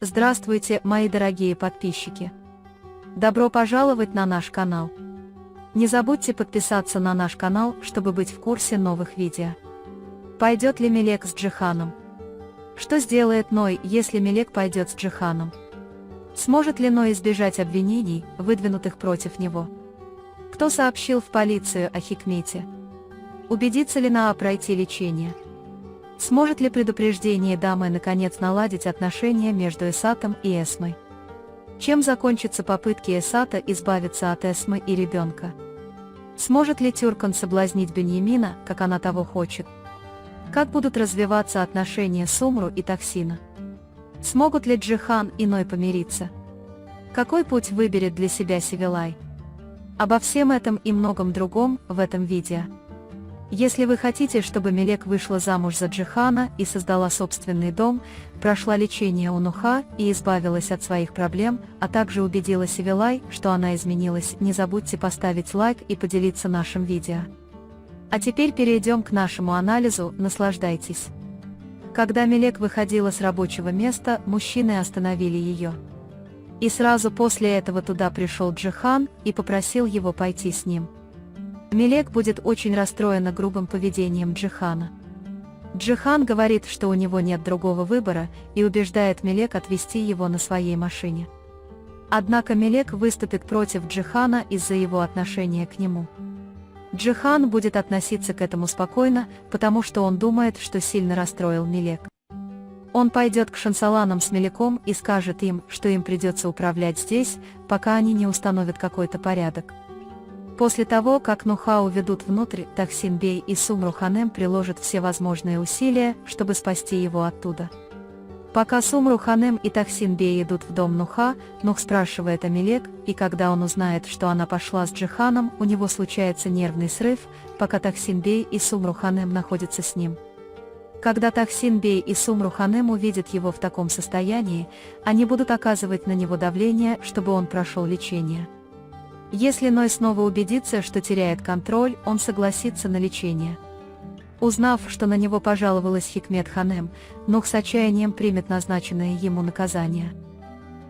Здравствуйте, мои дорогие подписчики! Добро пожаловать на наш канал! Не забудьте подписаться на наш канал, чтобы быть в курсе новых видео. Пойдет ли Мелек с Джиханом? Что сделает Ной, если Мелек пойдет с Джиханом? Сможет ли Ной избежать обвинений, выдвинутых против него? Кто сообщил в полицию о Хикмете? Убедится ли Наа пройти лечение? Сможет ли предупреждение дамы наконец наладить отношения между Эсатом и Эсмой? Чем закончатся попытки Эсата избавиться от Эсмы и ребенка? Сможет ли Тюркан соблазнить Беньямина, как она того хочет? Как будут развиваться отношения Сумру и Тахсина? Смогут ли Джихан и Ной помириться? Какой путь выберет для себя Севилай? Обо всем этом и многом другом в этом видео. Если вы хотите, чтобы Мелек вышла замуж за Джихана и создала собственный дом, прошла лечение у Нуха и избавилась от своих проблем, а также убедила Севилай, что она изменилась, не забудьте поставить лайк и поделиться нашим видео. А теперь перейдем к нашему анализу, наслаждайтесь. Когда Мелек выходила с рабочего места, мужчины остановили ее. И сразу после этого туда пришел Джихан и попросил его пойти с ним. Мелек будет очень расстроена грубым поведением Джихана. Джихан говорит, что у него нет другого выбора, и убеждает Мелек отвезти его на своей машине. Однако Мелек выступит против Джихана из-за его отношения к нему. Джихан будет относиться к этому спокойно, потому что он думает, что сильно расстроил Мелек. Он пойдет к Шансаланам с Мелеком и скажет им, что им придется управлять здесь, пока они не установят какой-то порядок. После того, как Нуха уведут внутрь, Тахсин Бей и Сумру Ханем приложат все возможные усилия, чтобы спасти его оттуда. Пока Сумру Ханем и Тахсин Бей идут в дом Нуха, Нух спрашивает о Мелек, и когда он узнает, что она пошла с Джиханом, у него случается нервный срыв, пока Тахсин Бей и Сумру Ханем находятся с ним. Когда Тахсин Бей и Сумру Ханем увидят его в таком состоянии, они будут оказывать на него давление, чтобы он прошел лечение. Если Ной снова убедится, что теряет контроль, он согласится на лечение. Узнав, что на него пожаловалась Хикмет Ханем, Нух с отчаянием примет назначенное ему наказание.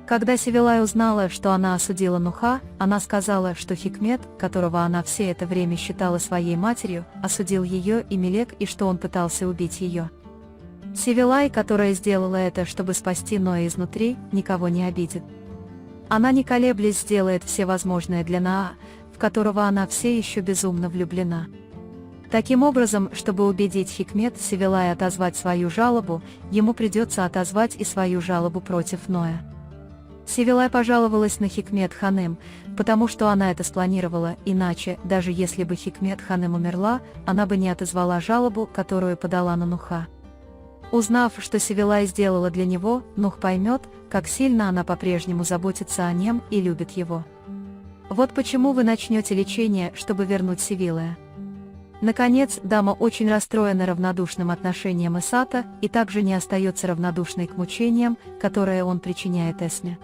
Когда Севилай узнала, что она осудила Нуха, она сказала, что Хикмет, которого она все это время считала своей матерью, осудил ее и Мелек, и что он пытался убить ее. Севилай, которая сделала это, чтобы спасти Ноя изнутри, никого не обидит. Она не колеблясь сделает все возможное для Наа, в которого она все еще безумно влюблена. Таким образом, чтобы убедить Хикмет Севилай отозвать свою жалобу, ему придется отозвать и свою жалобу против Ноя. Севилай пожаловалась на Хикмет Ханем, потому что она это спланировала, иначе, даже если бы Хикмет Ханем умерла, она бы не отозвала жалобу, которую подала на Нуха. Узнав, что Севилай сделала для него, Нух поймет, как сильно она по-прежнему заботится о нем и любит его. Вот почему вы начнете лечение, чтобы вернуть Севилая. Наконец, дама очень расстроена равнодушным отношением Эсата и также не остается равнодушной к мучениям, которые он причиняет Эсме.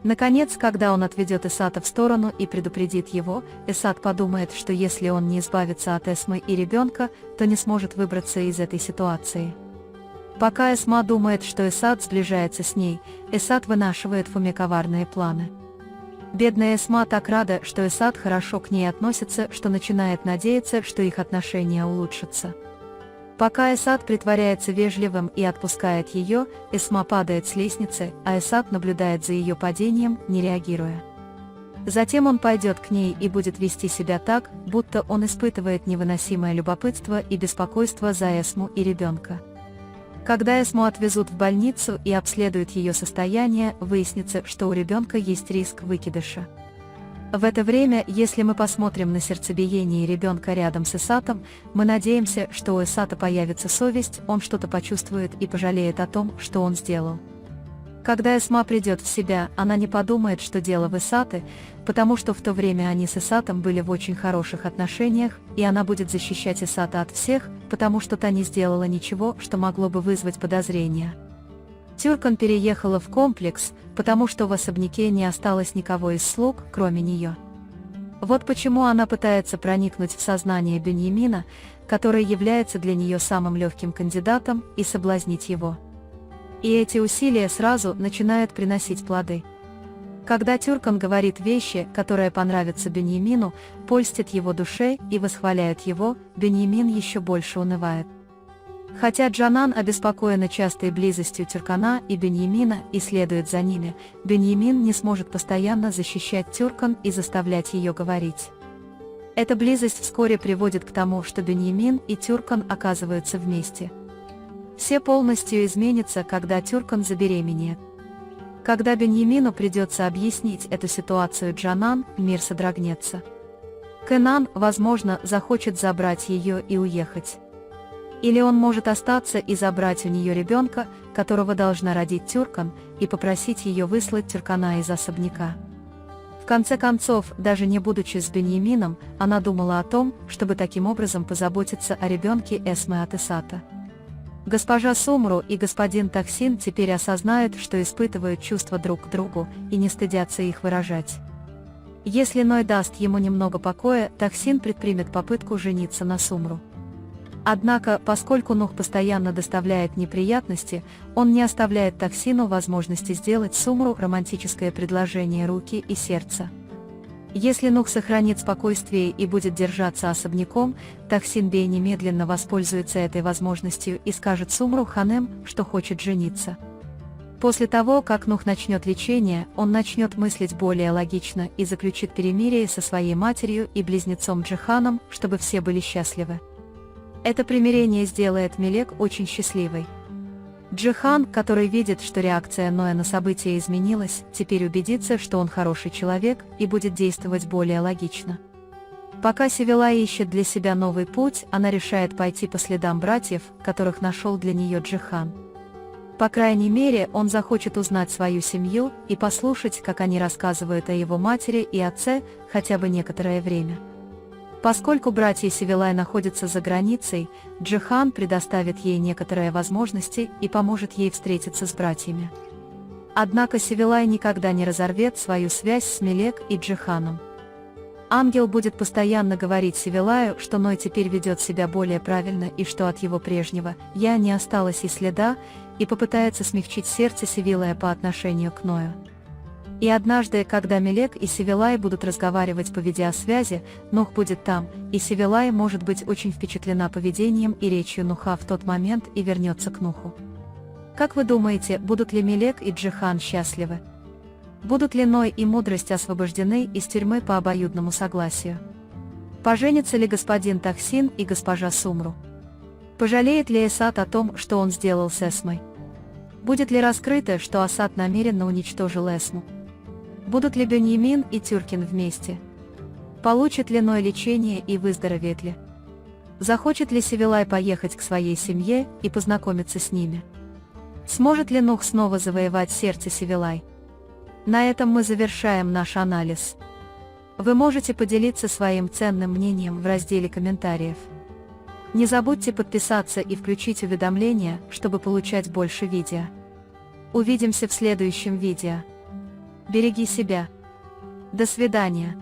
Наконец, когда он отведет Эсата в сторону и предупредит его, Эсат подумает, что если он не избавится от Эсмы и ребенка, то не сможет выбраться из этой ситуации. Пока Эсма думает, что Эсат сближается с ней, Эсат вынашивает в уме коварные планы. Бедная Эсма так рада, что Эсат хорошо к ней относится, что начинает надеяться, что их отношения улучшатся. Пока Эсат притворяется вежливым и отпускает ее, Эсма падает с лестницы, а Эсат наблюдает за ее падением, не реагируя. Затем он пойдет к ней и будет вести себя так, будто он испытывает невыносимое любопытство и беспокойство за Эсму и ребенка. Когда Эсму отвезут в больницу и обследуют ее состояние, выяснится, что у ребенка есть риск выкидыша. В это время, если мы посмотрим на сердцебиение ребенка рядом с Эсатом, мы надеемся, что у Эсата появится совесть, он что-то почувствует и пожалеет о том, что он сделал. Когда Эсма придет в себя, она не подумает, что дело в Эсате, потому что в то время они с Эсатом были в очень хороших отношениях, и она будет защищать Эсата от всех, потому что та не сделала ничего, что могло бы вызвать подозрения. Тюркан переехала в комплекс, потому что в особняке не осталось никого из слуг, кроме нее. Вот почему она пытается проникнуть в сознание Беньямина, который является для нее самым легким кандидатом, и соблазнить его. И эти усилия сразу начинают приносить плоды. Когда Тюркан говорит вещи, которые понравятся Беньямину, польстят его душе и восхваляют его, Беньямин еще больше унывает. Хотя Джанан обеспокоена частой близостью Тюркана и Беньямина и следует за ними, Беньямин не сможет постоянно защищать Тюркан и заставлять ее говорить. Эта близость вскоре приводит к тому, что Беньямин и Тюркан оказываются вместе. Все полностью изменится, когда Тюркан забеременеет. Когда Беньямину придется объяснить эту ситуацию Джанан, мир содрогнется. Кенан, возможно, захочет забрать ее и уехать. Или он может остаться и забрать у нее ребенка, которого должна родить Тюркан, и попросить ее выслать Тюркана из особняка. В конце концов, даже не будучи с Беньямином, она думала о том, чтобы таким образом позаботиться о ребенке Эсме от Эсата. Госпожа Сумру и господин Тахсин теперь осознают, что испытывают чувства друг к другу, и не стыдятся их выражать. Если Ной даст ему немного покоя, Тахсин предпримет попытку жениться на Сумру. Однако, поскольку Нух постоянно доставляет неприятности, он не оставляет Тахсину возможности сделать Сумру романтическое предложение руки и сердца. Если Нух сохранит спокойствие и будет держаться особняком, Тахсин Бей немедленно воспользуется этой возможностью и скажет Сумру Ханем, что хочет жениться. После того, как Нух начнет лечение, он начнет мыслить более логично и заключит перемирие со своей матерью и близнецом Джиханом, чтобы все были счастливы. Это примирение сделает Мелек очень счастливой. Джихан, который видит, что реакция Ноя на события изменилась, теперь убедится, что он хороший человек и будет действовать более логично. Пока Севилай ищет для себя новый путь, она решает пойти по следам братьев, которых нашел для нее Джихан. По крайней мере, он захочет узнать свою семью и послушать, как они рассказывают о его матери и отце, хотя бы некоторое время. Поскольку братья Севилай находятся за границей, Джихан предоставит ей некоторые возможности и поможет ей встретиться с братьями. Однако Севилай никогда не разорвет свою связь с Мелек и Джиханом. Ангел будет постоянно говорить Севилаю, что Ной теперь ведет себя более правильно и что от его прежнего «я» не осталось и следа, и попытается смягчить сердце Севилая по отношению к Ною. И однажды, когда Мелек и Севилай будут разговаривать по видеосвязи, Нух будет там, и Севилай может быть очень впечатлена поведением и речью Нуха в тот момент и вернется к Нуху. Как вы думаете, будут ли Мелек и Джихан счастливы? Будут ли Ной и Мудрость освобождены из тюрьмы по обоюдному согласию? Поженятся ли господин Тахсин и госпожа Сумру? Пожалеет ли Эсат о том, что он сделал с Эсмой? Будет ли раскрыто, что Асад намеренно уничтожил Эсму? Будут ли Беньямин и Тюркин вместе? Получит ли Ной лечение и выздоровеет ли? Захочет ли Севилай поехать к своей семье и познакомиться с ними? Сможет ли Нух снова завоевать сердце Севилай? На этом мы завершаем наш анализ. Вы можете поделиться своим ценным мнением в разделе комментариев. Не забудьте подписаться и включить уведомления, чтобы получать больше видео. Увидимся в следующем видео. Береги себя. До свидания.